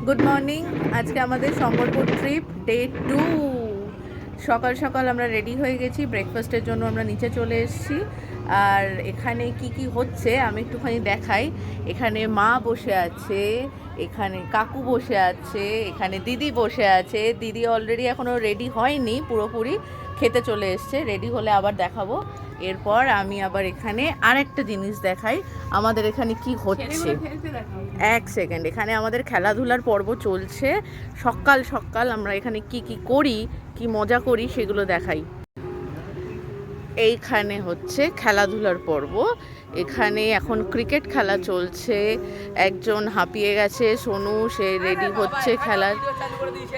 Good morning. আজকে আমাদের Shankarpur trip day 2। সকাল সকাল আমরা রেডি হয়ে গেছি, ব্রেকফাস্টের জন্য আমরা নিচে চলে এসেছি। আর এখানে কি কি হচ্ছে আমি একটুখানি দেখাই। এখানে মা বসে আছে, এখানে কাকু বসে আছে, এখানে দিদি বসে আছে। দিদি অলরেডি এখনও রেডি হয়নি পুরোপুরি, খেতে চলে এসছে। রেডি হলে আবার দেখাবো। এরপর আমি আবার এখানে আরেকটা জিনিস দেখাই আমাদের এখানে কি হচ্ছে। এক সেকেন্ড, এখানে আমাদের খেলাধুলার পর্ব চলছে। সকাল সকাল আমরা এখানে কি কি করি, কি মজা করি সেগুলো দেখাই। এইখানে হচ্ছে খেলাধুলার পর্ব। এখানে এখন ক্রিকেট খেলা চলছে। একজন হাঁপিয়ে গেছে, সোনু, সে রেডি হচ্ছে খেলার।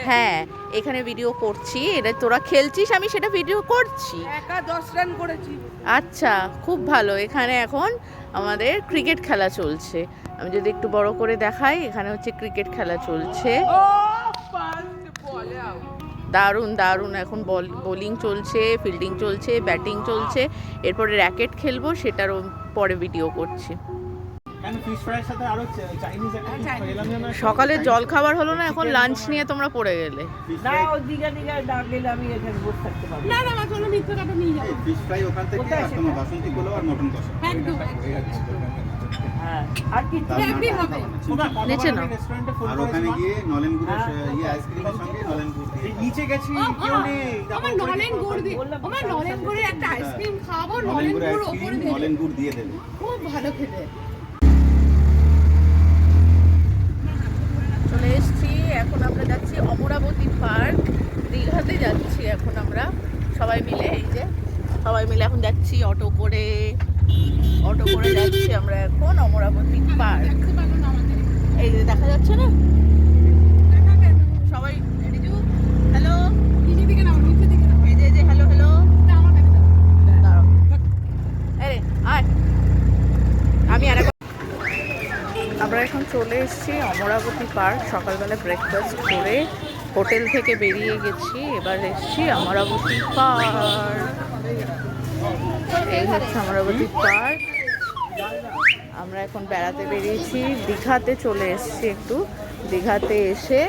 হ্যাঁ, এখানে ভিডিও করছি। এটা তোরা খেলছিস, আমি সেটা ভিডিও করছি। একা 10 রান করেছি। আচ্ছা, খুব ভালো। এখানে এখন আমাদের ক্রিকেট খেলা চলছে। আমি যদি একটু বড় করে দেখাই, এখানে হচ্ছে ক্রিকেট খেলা চলছে। দারুণ দারুণ। এখন বোলিং চলছে, ফিল্ডিং চলছে, ব্যাটিং চলছে। এরপরে র্যাকেট খেলবো, সেটারও পরে ভিডিও করছি। সকালে জল খাবার হলো না, এখন লাঞ্চ নিয়ে তোমরা পড়ে গেলে। না, ও দিগা ডাক দিলে আমি এখানে বসে থাকতে পারবো না। না চলো, মিথ্যে কথা নিয়ে যাবো। ফিশ ফ্রাই ওখান থেকে আর তোমার বাসন্তী পোলাও আর মটন কষা একদম। হ্যাঁ, আর কি হ্যাপি হবে নিচে না। আর ওখানে গিয়ে নলেন গুড়ের আইসক্রিমের সঙ্গে নলেন গুড় দিয়ে নিচে গেছি। কেউ নেই, আমার নলেন গুড় দিয়ে, আমার নলেন গুড়ের একটা আইসক্রিম খাবো। নলেন গুড় উপরে দিয়ে, নলেন গুড় দিয়ে দেবে, খুব ভালো খেতে। চলে এসছি। এখন আমরা যাচ্ছি অমরাবতী পার্ক, দীঘাতে যাচ্ছি এখন আমরা সবাই মিলে। এই যে সবাই মিলে এখন যাচ্ছি অটো করে যাচ্ছি আমরা এখন অমরাবতী পার্ক। এই যে দেখা যাচ্ছে না সবাই। হ্যালো, এই যে হ্যালো হ্যালো। আরে আয়, আমি আর আমরা এখন চলে এসেছি অমরাবতী পার্ক। সকালবেলা ব্রেকফাস্ট করে হোটেল থেকে বেরিয়ে গেছি, এবার এসেছি অমরাবতী পার্ক। এই হচ্ছে অমরাবতী পার্ক। আমরা এখন বেড়াতে বেরিয়েছি, দীঘাতে চলে এসেছি। একটু দীঘাতে এসে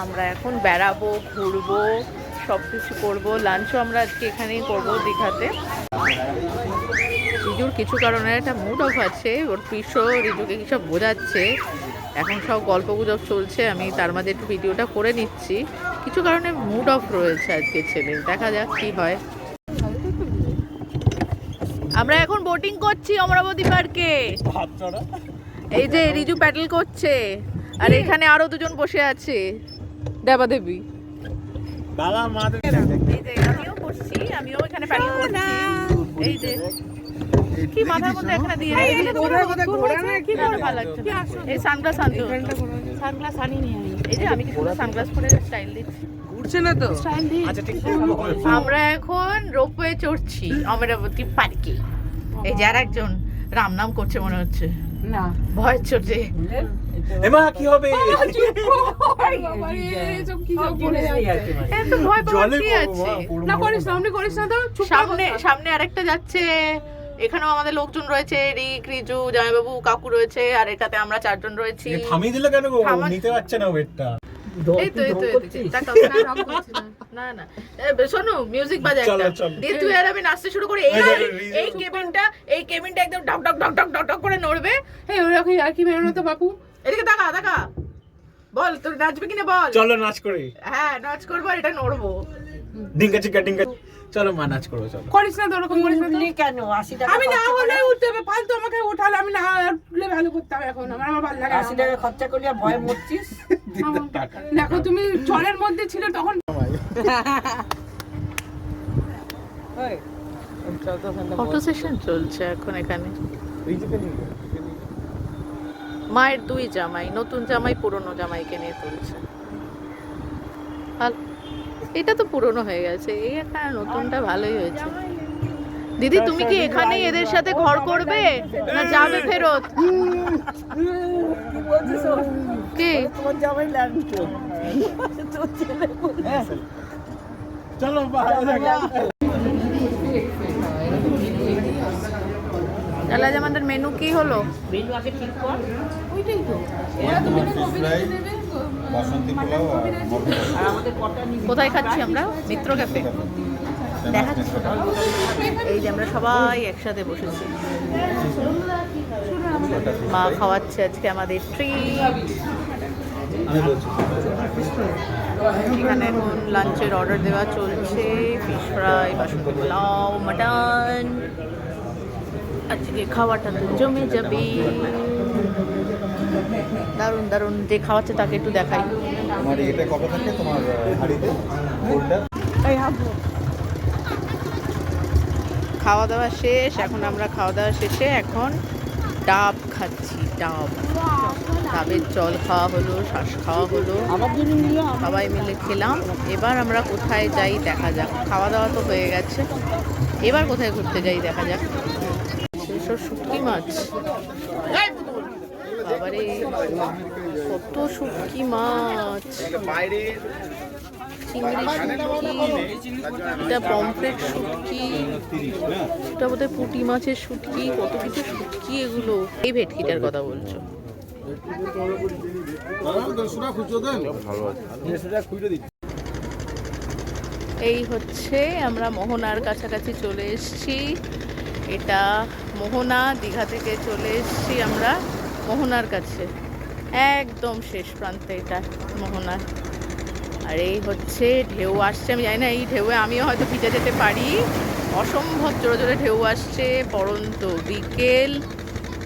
আমরা এখন বেড়াবো, ঘুরবো, সব কিছু করবো। লাঞ্চও আমরা আজকে এখানেই করবো দীঘাতে। রিজুর কিছু কারণে একটা মুড অফ আছে, ওর পিসো রিজুকে কি সব বোঝাচ্ছে। এখন সব গল্প গুজব চলছে, আমি তার মাঝে একটু ভিডিওটা করে নিচ্ছি। কিছু কারণে মুড অফ রয়েছে আজকে ছেলে, দেখা যাক কি হয়। আমরা এখন বোটিং করছি অমরাবতী পার্কে। এই যে রিজু প্যাডেল করছে, আর এখানে আরো দুজন বসে আছে, দেবা দেবী। এই যে আমিও করছি, আমিও এখানে প্যাডেল করছি। এই যে কি মাথার মধ্যে এখানে দিয়ে ভালো লাগছে। এই সানগ্লাস আনতে, সানগ্লাস আনিনি আমি। এই যে আমি কিছু সানগ্লাস পরে স্টাইল দিচ্ছি, ঘুরছে না তো। আমরা এখন রোপওয়ে চড়ছি অমরাবতী পার্কে। এই যে আর একজন রাম নাম করছে মনে হচ্ছে, না ভয় চড়ছে। এমা কি হবে? এত ভয় পাওয়ার কি আছে? না করিস, সামনে করিস না তো। সামনে আরেকটা যাচ্ছে। এখানেও আমাদের লোকজন রয়েছে, রিক, রিজু, জামাইবাবু, কাকু রয়েছে, আর এটাতে আমরা 4 জন রয়েছি। থামিয়ে দিলে কেন গো? নিতে পারছে না ওয়েটটা। এই তো না শোনো, মিউজিক বাজে একটা দিয়ে তুই আর আমি নাচতে শুরু করে। এই কেবিনটা একদম ডক ডক ডক ডক ডক করে নড়বে। এই ওরকম আর কি বেরোনো তো বাপু। এদিকে দেখা বল, তোর নাচবে কিনা বল। চলো নাচ করি। হ্যাঁ, নাচ করবো, এটা নড়বো। ডিঙ্কা চিকা ডিঙ্কা। চলো মা নাচ করবো, চলো। করিস না তো, ওরকম করিস না তো। কেন 80 টাকা আমি না হলে উঠতে হবে, ফালতু আমাকে উঠালে আমি না উঠলে ভালো করতে হবে। এখন আমার ভালো লাগে। 80 টাকা খরচা করলি আর ভয় মরছিস। দেখো তুমি জলের মধ্যে ছিলে তখন। ফটো সেশন চলছে এখন এখানে। মায়ের 2 জামাই, নতুন জামাই পুরনো জামাইকে নিয়ে তুলছে। এটা তো পুরনো হয়ে গেছে, এই একটা নতুনটা ভালোই হয়েছে। দিদি তুমি কি এখানেই এদের সাথে ঘর করবে না যাবে ফেরত? কে তোমার জামাই লাগতো চলো তাহলে আজ আমাদের মেনু কি হলো? মেনু আগে ঠিক কর। ওইটাই তো ওরা তো মেনু কবে নেবে। বাসন্তী পোলাও আর মটন আর আমাদের পটানি কোথায় খাচ্ছি আমরা? মিত্র ক্যাফে। দেখাচ্ছি। এই যে আমরা সবাই একসাথে বসেছি, মা খাওয়াচ্ছে আজকে আমাদের ট্রিট। আমি বলছি এখানে এখন লাঞ্চের অর্ডার দেওয়া চলছে, ফিশ ফ্রাই, বাসন্তী পোলাও, মাটন। আজকে খাওয়াটা তো জমে যাবে। দারুণ দারুণ, যে খাওয়াচ্ছে তাকে একটু দেখাই। তোমার এটা কবে থাকে তোমার হাড়িতে গোলটা? খাওয়া দাওয়া শেষ, এখন আমরা খাওয়া দাওয়া শেষে এখন ডাব খাচ্ছি। ডাবের জল খাওয়া হলো, শ্বাস খাওয়া হলো, আমার জন্য নিয়ে সবাই মিলে খেলাম। এবার আমরা কোথায় যাই দেখা যাক। খাওয়া দাওয়া তো হয়ে গেছে, এবার কোথায় ঘুরতে যাই দেখা যাক। সেসব শুটকি মাছ, বাবারে কত শুটকি মাছ, চিংড়ি শুটকি, এটা পমফ্রেট শুটকি, এটা বোধহয় পুঁটি মাছের শুটকি, কত কিছু শুটকি এগুলো। এই ভেটকিটার কথা বলছো? এই হচ্ছে আমরা মোহনার কাছাকাছি চলে এসেছি। এটা মোহনা, দীঘা থেকে চলে এসেছি আমরা মোহনার কাছে, একদম শেষ প্রান্তে এটা মোহনার। আর এই হচ্ছে ঢেউ আসছে, আমি জানি না এই ঢেউয়ে আমিও হয়তো ভিজে যেতে পারি। অসম্ভব জোরে জোরে ঢেউ আসছে, পড়ন্ত বিকেল,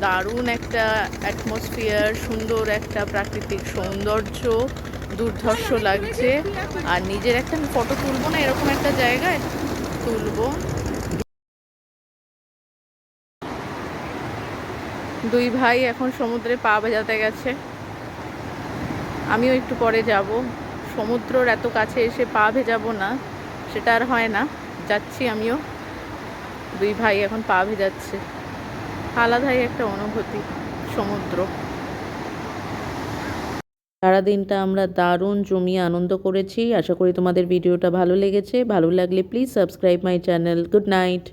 দারুণ একটা অ্যাটমসফিয়ার, সুন্দর একটা প্রাকৃতিক সৌন্দর্য, দুর্ধর্ষ লাগছে। আর নিজের একটা ফটো তুলবো না এরকম একটা জায়গায় তুলবো। দুই ভাই এখন সমুদ্রে পা ভেজাতে গেছে, আমিও একটু পরে যাব। সমুদ্রর এত কাছে এসে পা ভেজাবো না সেটা আর হয় না, যাচ্ছি আমিও। দুই ভাই এখন পা ভেজাচ্ছে, আলাদাই একটা অনুভূতি সমুদ্র। সারাদিনটা আমরা দারুণ জমিয়ে আনন্দ করেছি। আশা করি তোমাদের ভিডিওটা ভালো লেগেছে। ভালো লাগলে please subscribe my channel. Good night.